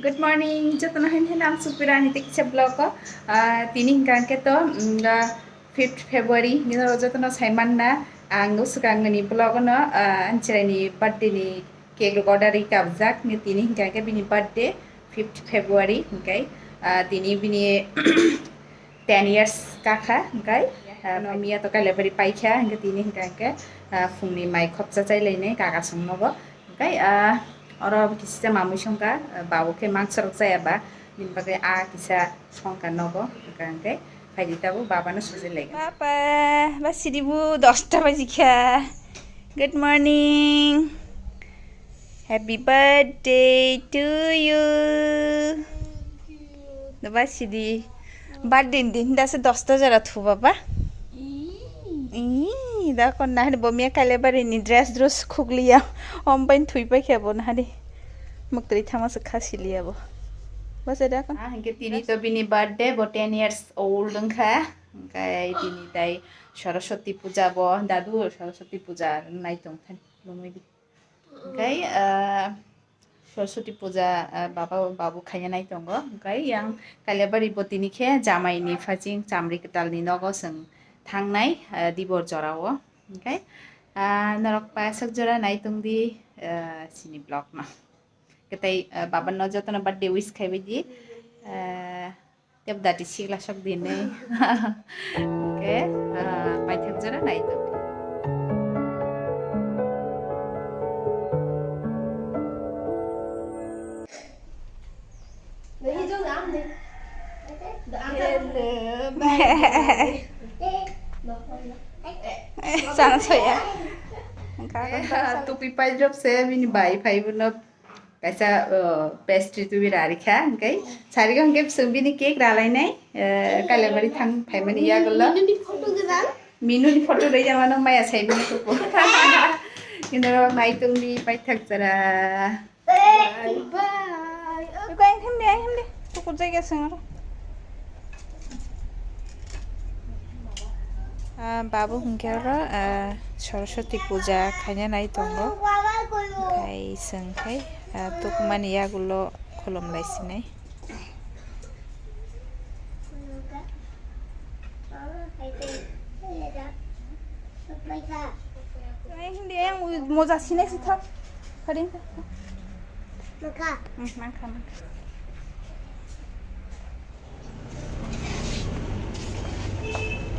Good morning. Jotno hen am supirani tekcha blog ko tini hingkangke to 5th February ngino jotno saimanna ang usukangni blog no anchirani birthday ni cake order kabjak ni tini hingkangke bini birthday 5th February hingkai tini bini 10 years kakha hingkai mia to kalebari paikha hingke tini hingkangke fungni mai khopcha chailene kaka sungnobo hingkai Oro kisah mamu songka bawa ke mangsar saya ba nimbagai kisah songka nogo kangke kaji tahu bapa na susi lagi. Papa, masih dibu 10 baju kya. Good morning. Happy birthday to you. Masih di birthday din dah se 10 jara tu papa. Dah kon nah bomnya kali baru ini dress khuk liya om pain thui pa khabo nah di muktri thama se khasi liya bo bas ada kon hingke tini to bini birthday bo 10 years old ngkha kai tini tai Saraswati puja bo dadu Saraswati puja nai tong than lomoi di kai Saraswati puja babu khanya nai tong go kai yang kali bari bo tini khe jamai ni phaching chamri ketal ni nogo seng Thangnai dibor jorao okay narok pasak jora nai tungdi sini blog na ketai baban no jotna birthday wish khaibe di teb dati sigla sok din nei okay paithak jora nai tungdi Sana saya. Tupi pajab saya bini bai pai buno kaisa pastry tu birari kha kai sari kan ke bini cake ralai nai kale bari thang pai mani ya galla minu ni photo dei jamano maya sai bini ko indro mai tung bi pai thak jara bye bye ko anh hem de to ko jai ga sangaro babu hingkara Saraswati puja khanya nai tongo kai sengkai tukman ya gulo kolom laisinai hindi yang moza sini sih tak kadang maka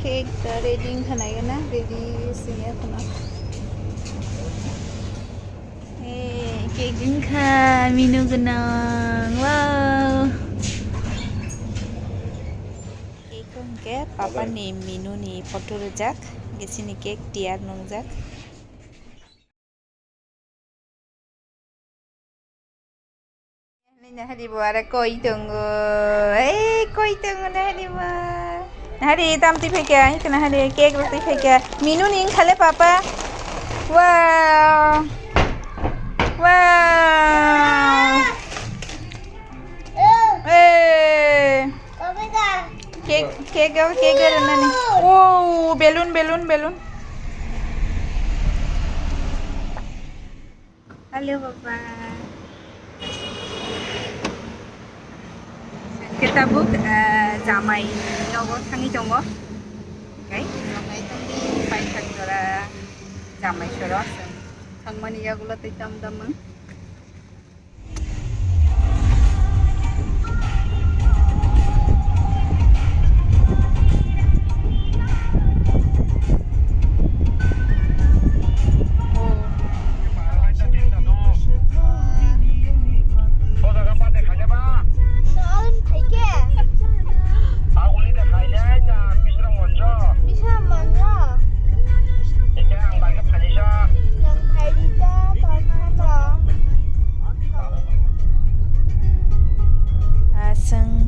cake ready khanai na ready singa khana cake kha minu gana wow cake ke papa ni minu ni photo rejak gesini cake tiar nongjak ni na hari buara koi tunggu koi tunggu na hari ba Hari tam ti pheke kana hari cake roti pheke minu ning khale papa wow wow cake na ni oh balloon halo papa kita book jamai nogo thangi tongo okay jamai tongdi pai thak jora jamai soro thangmani ya gulo tai tam dam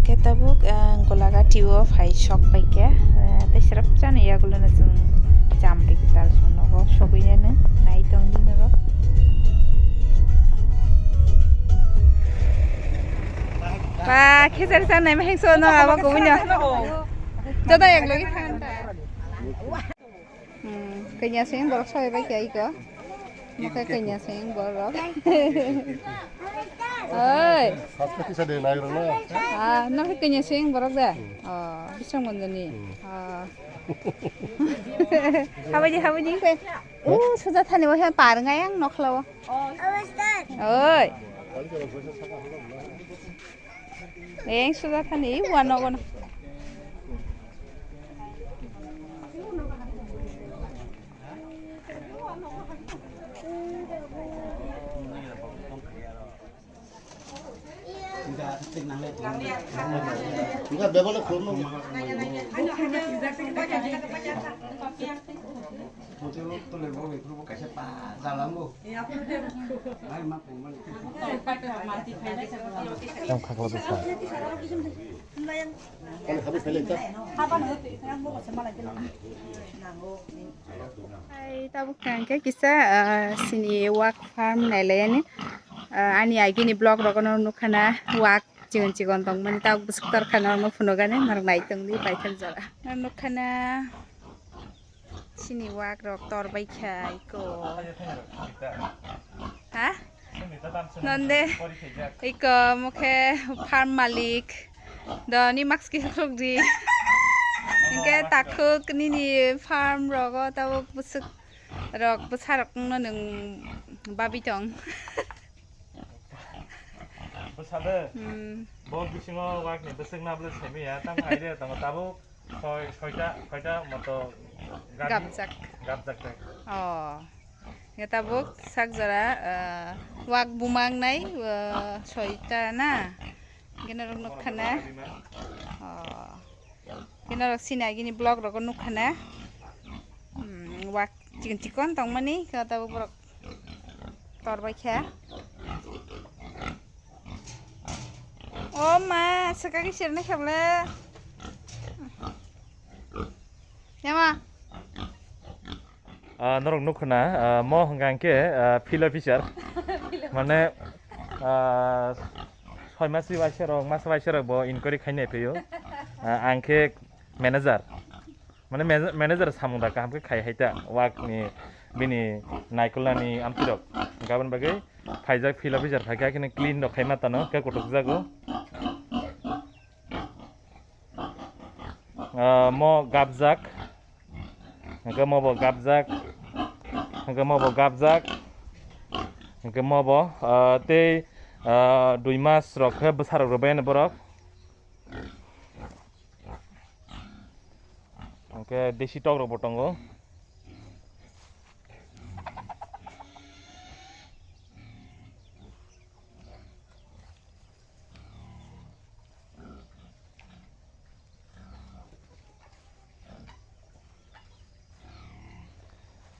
Ketabuk golaga tiwo fai shop pai ke te srap chan ya gulo na sung jamri kital sung no shogui ne nai tong din ro ba khesar san nai ma heng so no aba ko nya jada ek logi khan ta kanya sing bor soi ba kai ko Maka kanya sayang borok. Oi. Hasta kisah deh naik rumah. Nak kanya sayang borok dah. Oh, bisa mana ni? Hawaji kau. Sudah thani wah par ngayang nok lawa. Oi. Sudah thani wana wana. Enggak bebas kurno. Yang kakak besar. Kalau kami pilih tak? Hai, tahu kan kisah sini wak farm nelayan ni. Ani agi ni blog rokono nukana wak cigon tong mani tahu sekitar kana no funogane narang naik tong di paikan jara. Nukana sini wak rok tor baiknya iko. Hah? Nande iko muke farm malik. Dah ni max kisah di. Ingke takut ni farm rogo tahu busuk rok besar no neng babi tong. Besar बहुत बिसिङाव वाकनि बेसें नाबले सेमी या तां आइडिया दङ ताबो खयटा मत Gabjak. गाबजाक Ya tabuk sak jara wak bumang nai soita na. Gina rok nukhana. Gina rok sina gini blog rok nukhana. Wak cikon tong mani ka tabuk rok tor baikha. Oh ma, sekali sirna khabla. Ya ma. नरक नुखना म हंगांके फिल अफिसार माने 6 मास बाइसर ब इनक्वायरि खायनाय फैयो आंखे मैनेजर माने मैनेजर सामुदा कामके खायहायता वाकनि बिनि नायकुलानि आमतिरक गाबोन बागै फाइजाक फिल अफिसार फायका किने क्लीन द खायमातानो के कटक जागो म गाबजाक Gemabo gabzak, gemabo te 2 mas rok besar roben borok. Oke, desi tok ro botongo.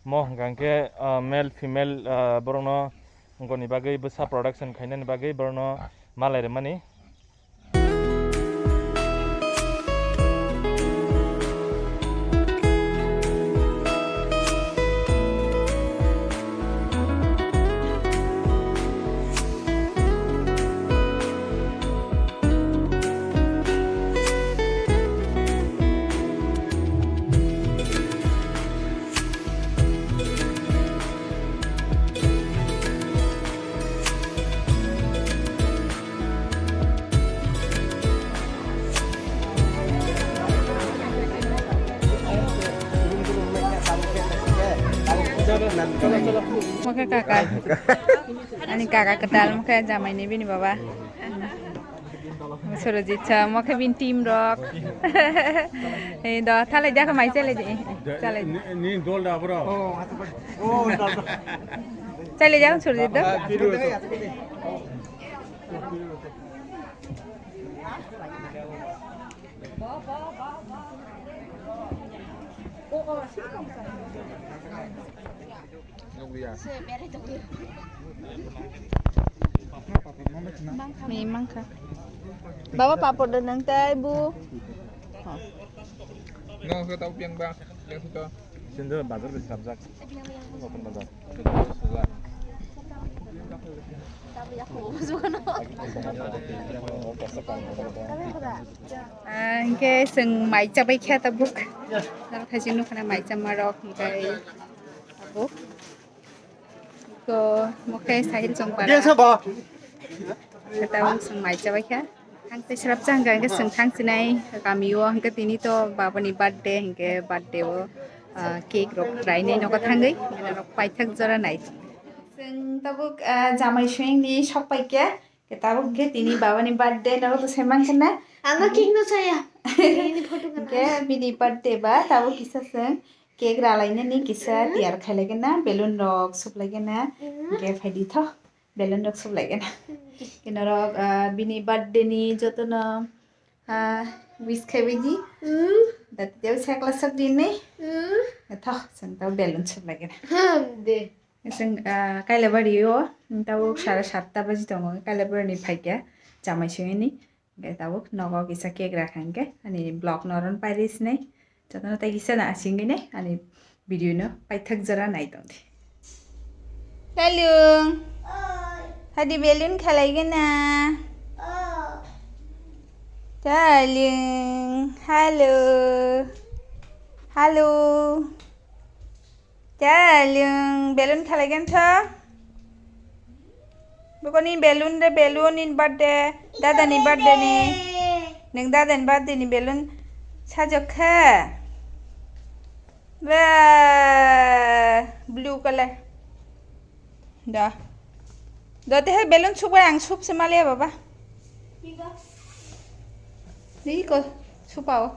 Mo hangke male female borono ngoni bagai besa production khainani bagai borono malai remani Maka kakak, ani kakak kedal maka jamai ni bini baba. Suruh jica, maka bin tim rock. Dah, thale jaga mai cale je. Cale. Ni dol dah bro. Oh, Cale jaga suruh jica. Memang kah? Bawa papor dan nang teh bu. Nggak usah tahu yang bang, yang suka. Sendiri bazar besi gabzak. Open bazar. Ke seng mai cabai kaya tabuk. Kalau kasih nu kena mai camarok kai tabuk. ko mokai sahil jong para Dia siapa? kataw sang mai chabai kha hang te srap jang ga ke sing thang sinai kamio hang ke tini to babani birthday hang ke birthday o cake rok try nei no ka thangai mena rok pai thak jara nai sing tabuk jamai swing ni shop pai ke tabuk ke tini babani birthday no to semang kana Ama cake no saya. Ini photo kan. ke bini birthday ba tabuk kisa sing cake ralaina ni kisa tiar khaile na balloon rok suplai na ke phaidi tho balloon rok suplai na kinarok bini birthday ni joto no wish khabai ji dat dew sakla sak din nei tho sang taw balloon suplai na De. जों काइलाबारियाव दाउ 7:30 बाजि दङ काइलाबारिनि फाइया जामाइसोनि दाउ नगाव किसा केक राखांगे अनि ब्लग नरन पाइरिस नै जतन तै किसा ना आसिंगे नै अनि भिडियो न पाइथक जरा नाइ दंदे लालुं हादि बेलुन खालायगोन ना darling hello hello Darling, balloon kalagan tha? Bukan ini balloon deh, balloon in birthday, dada ni birthday ni, neng dada ni birthday ni balloon sajak kha, wah blue color, dah teh balloon super ang sup semalia bapa, ni kau supau.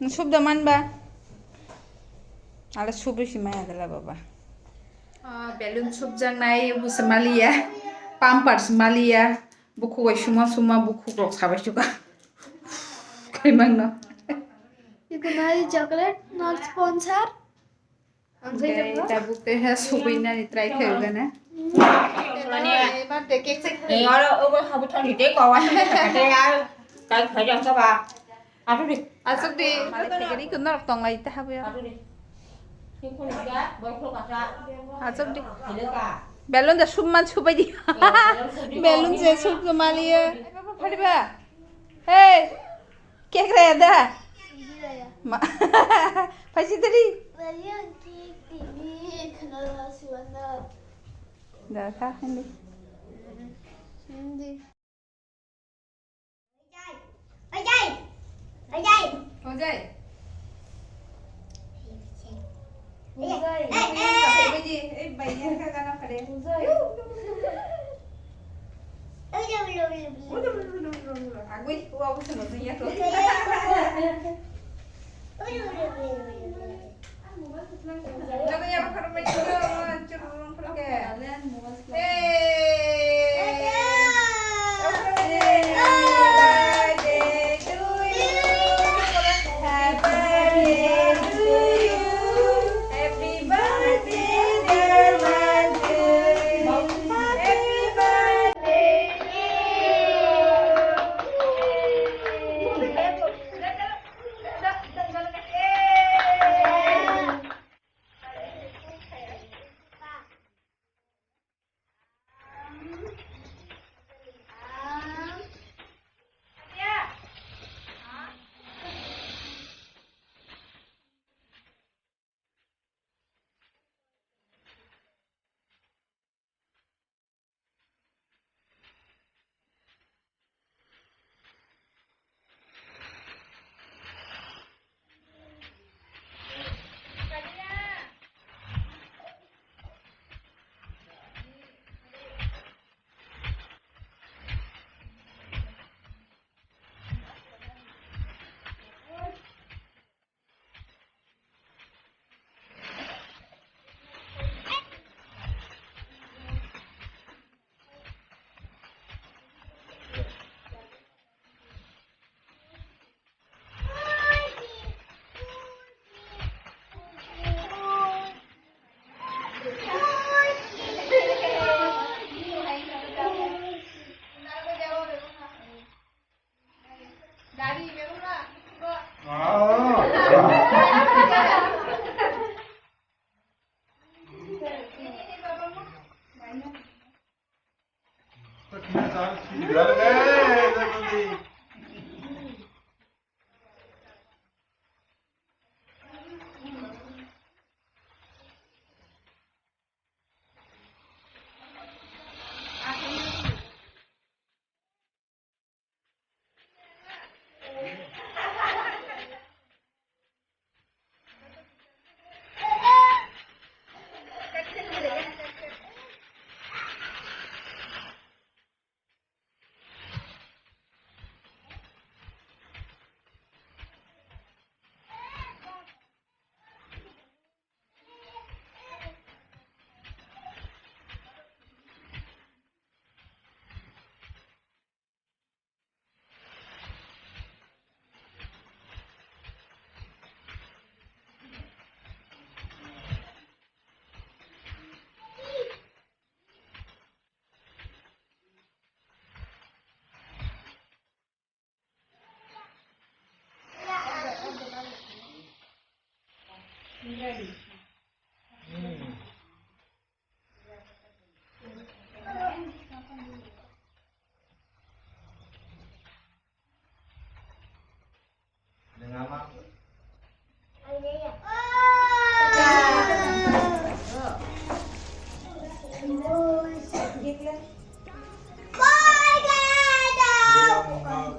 Sup daman ba? Ala sup si maya adalah baba. Balloon sup jang nai bu semalia, pampar semalia, buku wai semua buku rok sabai juga. Kaimang no. You can buy chocolate, not sponsor. Kita buku teh sup ini ni try kau na. Birthday cake sih. Orang habis tadi dek kawan kita ya, kan kerja apa? Aduh deh. Asuk di. Kali kena rok tong lagi tah ya. Asuk di. Balloon dah sup man sup aja. Balloon je sup kemalia. Apa padi ba? Hey, cake raya dah. Ma. Pasti tadi. Balian cake ini kenal siwana. Dah kah ini. Hindi. हो जाए भैया का गाना खड़े आगुई वो अब सुनो तो ये तो जब ये पर मैं चुरुं पर के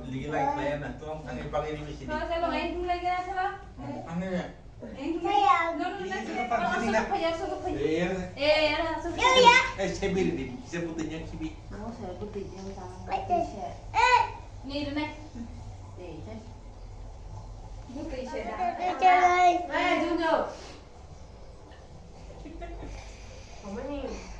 Lagi like plan na tuang ang ipang ini sini. Ano ya? Saya beri ni, saya putihnya kibi. Ni đây này. chơi Đây, Junjo. Không có nhiều.